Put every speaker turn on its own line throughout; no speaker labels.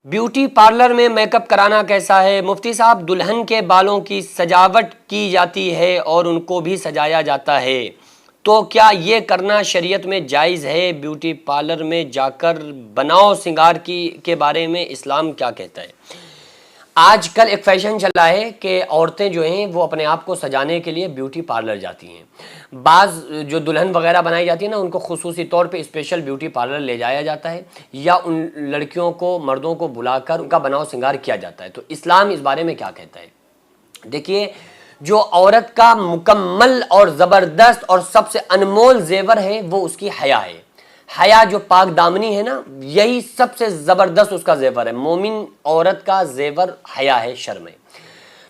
Beauty parlour में makeup कराना कैसा है? मुफ्ती साहब, दुल्हन के बालों की सजावट की जाती है और उनको भी सजाया जाता है, तो क्या ये करना शरीयत में जायज़ है? ब्यूटी पार्लर में जाकर बनाओ सिंगार की के बारे में इस्लाम क्या कहता है? आजकल एक फैशन चला है कि औरतें जो हैं वो अपने आप को सजाने के लिए ब्यूटी पार्लर जाती हैं। बाज़ जो दुल्हन वगैरह बनाई जाती है ना, उनको खुसूसी तौर पे स्पेशल ब्यूटी पार्लर ले जाया जाता है या उन लड़कियों को, मर्दों को बुलाकर उनका बनाव सिंगार किया जाता है। तो इस्लाम इस बारे में क्या कहता है? देखिए, जो औरत का मुकम्मल और ज़बरदस्त और सबसे अनमोल जेवर है वो उसकी हया है। हया जो पाक दामनी है ना, यही सबसे ज़बरदस्त उसका जेवर है। मोमिन औरत का जेवर हया है, शर्म है।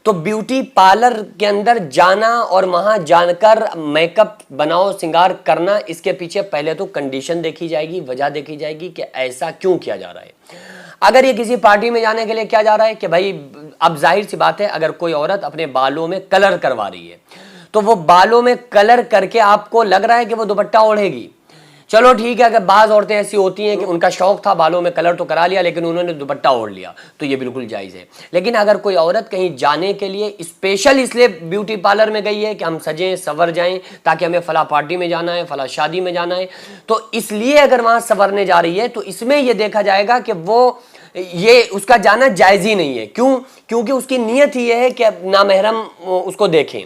तो ब्यूटी पार्लर के अंदर जाना और वहां जानकर मेकअप बनाओ सिंगार करना, इसके पीछे पहले तो कंडीशन देखी जाएगी, वजह देखी जाएगी कि ऐसा क्यों किया जा रहा है। अगर ये किसी पार्टी में जाने के लिए किया जा रहा है कि भाई, अब जाहिर सी बात है, अगर कोई औरत अपने बालों में कलर करवा रही है तो वो बालों में कलर करके आपको लग रहा है कि वो दुपट्टा ओढ़ेगी, चलो ठीक है। अगर बाज़ औरतें ऐसी होती हैं कि उनका शौक था बालों में कलर तो करा लिया लेकिन उन्होंने दुपट्टा ओढ़ लिया, तो ये बिल्कुल जायज़ है। लेकिन अगर कोई औरत कहीं जाने के लिए स्पेशल इसलिए ब्यूटी पार्लर में गई है कि हम सजें संवर जाएं, ताकि हमें फला पार्टी में जाना है, फला शादी में जाना है, तो इसलिए अगर वहाँ संवरने जा रही है तो इसमें यह देखा जाएगा कि वो ये उसका जाना जायज़ ही नहीं है। क्यों? क्योंकि उसकी नीयत ही है कि नामहरम उसको देखें।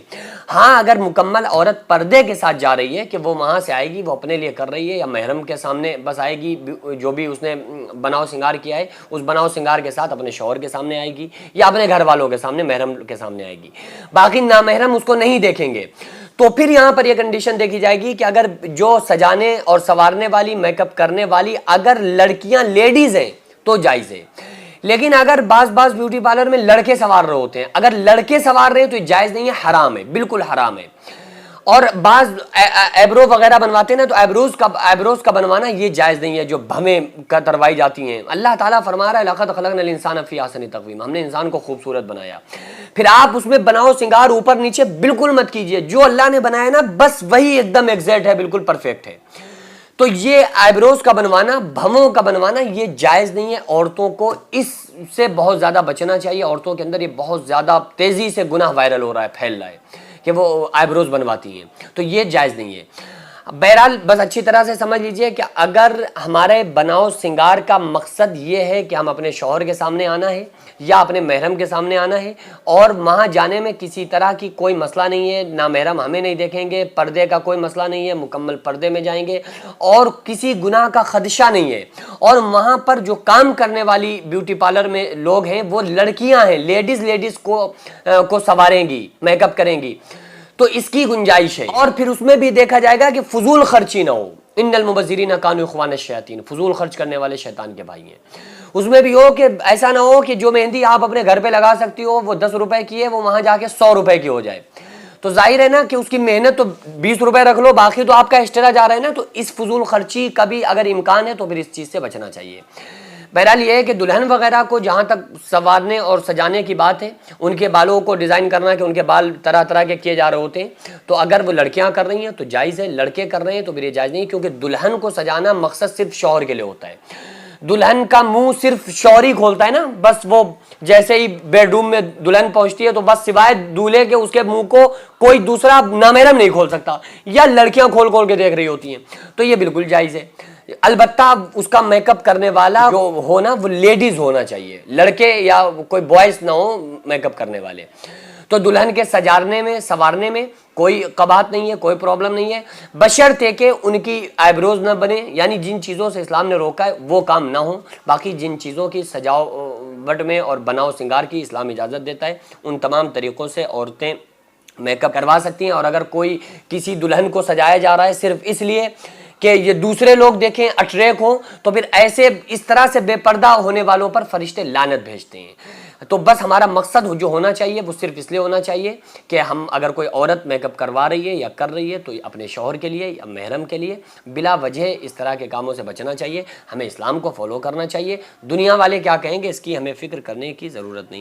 हाँ, अगर मुकम्मल औरत पर्दे के साथ जा रही है कि वो वहाँ से आएगी, वो अपने लिए कर रही है, या महरम के सामने बस आएगी, जो भी उसने बनाव सिंगार किया है उस बनाव सिंगार के साथ अपने शौहर के सामने आएगी या अपने घर वालों के सामने, महरम के सामने आएगी, बाकी नामहरम उसको नहीं देखेंगे, तो फिर यहाँ पर यह कंडीशन देखी जाएगी कि अगर जो सजाने और संवारने वाली, मेकअप करने वाली अगर लड़कियां लेडीज हैं तो जायज़ है। लेकिन अगर बाज ब्यूटी पार्लर में लड़के सवार रहे होते हैं, अगर लड़के सवार रहे हैं तो जायज़ नहीं है, हराम है, बिल्कुल हराम है। और बाज एब्रो वगैरह बनवाते हैं ना, तो एब्रोज का बनवाना ये जायज़ नहीं है, जो भवें करवाई जाती हैं। अल्लाह ताला फरमा रहा है, लक़द ख़लक़नल इंसान फ़ी अहसनि तक़वीम, हमने इंसान को खूबसूरत बनाया। फिर आप उसमें बनाओ सिंगार ऊपर नीचे बिल्कुल मत कीजिए, जो अल्लाह ने बनाया ना बस वही एकदम एग्जैक्ट है, बिल्कुल परफेक्ट है। तो ये आईब्रोज का बनवाना, भवों का बनवाना, ये जायज़ नहीं है। औरतों को इससे बहुत ज़्यादा बचना चाहिए। औरतों के अंदर ये बहुत ज़्यादा तेज़ी से गुनाह वायरल हो रहा है, फैल रहा है कि वो आईब्रोज बनवाती हैं, तो ये जायज़ नहीं है। बहरहाल बस अच्छी तरह से समझ लीजिए कि अगर हमारे बनाओ सिंगार का मकसद ये है कि हम अपने शौहर के सामने आना है या अपने महरम के सामने आना है, और वहाँ जाने में किसी तरह की कोई मसला नहीं है, ना महरम हमें नहीं देखेंगे, पर्दे का कोई मसला नहीं है, मुकम्मल पर्दे में जाएंगे और किसी गुनाह का खदशा नहीं है, और वहाँ पर जो काम करने वाली ब्यूटी पार्लर में लोग हैं वो लड़कियाँ हैं, लेडीज़ को संवारेंगी, मेकअप करेंगी, तो इसकी गुंजाइश है। और फिर उसमें भी देखा जाएगा कि फजूल खर्ची ना हो। इन्नल मुबज़्ज़िरीन कानू इख़वान अश-शयातीन, फजूल खर्च करने वाले शैतान के भाई हैं। उसमें भी हो कि ऐसा ना हो कि जो मेहंदी आप अपने घर पे लगा सकती हो वो 10 रुपए की है, वो वहां जाके 100 रुपए की हो जाए, तो जाहिर है ना कि उसकी मेहनत तो 20 रुपए रख लो, बाकी तो आपका एक्स्ट्रा जा रहा है ना। तो इस फजूल खर्ची का भी अगर इम्कान है तो फिर इस चीज़ से बचना चाहिए। बहरहाल ये है कि दुल्हन वगैरह को जहाँ तक संवारने और सजाने की बात है, उनके बालों को डिज़ाइन करना कि उनके बाल तरह तरह के किए जा रहे होते हैं, तो अगर वो लड़कियाँ कर रही हैं तो जायज़ है, लड़के कर रहे हैं तो फिर ये जायज़ नहीं, क्योंकि दुल्हन को सजाना मकसद सिर्फ शौहर के लिए होता है। दुल्हन का मुंह सिर्फ शौहर ही खोलता है ना, बस वो जैसे ही बेडरूम में दुल्हन पहुंचती है तो बस सिवाय दूल्हे के उसके मुंह को कोई दूसरा नामहरम नहीं खोल सकता, या लड़कियां खोल खोल के देख रही होती हैं, तो ये बिल्कुल जायज़ है। अलबत्ता उसका मेकअप करने वाला जो हो ना वो लेडीज होना चाहिए, लड़के या कोई बॉयज ना हो मेकअप करने वाले। तो दुल्हन के सजाने में, संवारने में कोई कबात नहीं है, कोई प्रॉब्लम नहीं है, बशर्ते कि उनकी आईब्रोज ना बने, यानी जिन चीज़ों से इस्लाम ने रोका है वो काम ना हो। बाकी जिन चीज़ों की सजावट में और बनाओ सिंगार की इस्लाम इजाज़त देता है, उन तमाम तरीक़ों से औरतें मेकअप करवा सकती हैं। और अगर कोई किसी दुल्हन को सजाया जा रहा है सिर्फ इसलिए कि ये दूसरे लोग देखें, अट्रैक्ट हो, तो फिर ऐसे इस तरह से बेपर्दा होने वालों पर फरिश्ते लानत भेजते हैं। तो बस हमारा मकसद जो होना चाहिए वो सिर्फ इसलिए होना चाहिए कि हम, अगर कोई औरत मेकअप करवा रही है या कर रही है तो अपने शौहर के लिए या महरम के लिए, बिला वजह इस तरह के कामों से बचना चाहिए। हमें इस्लाम को फॉलो करना चाहिए। दुनिया वाले क्या कहेंगे इसकी हमें फ़िक्र करने की ज़रूरत नहीं।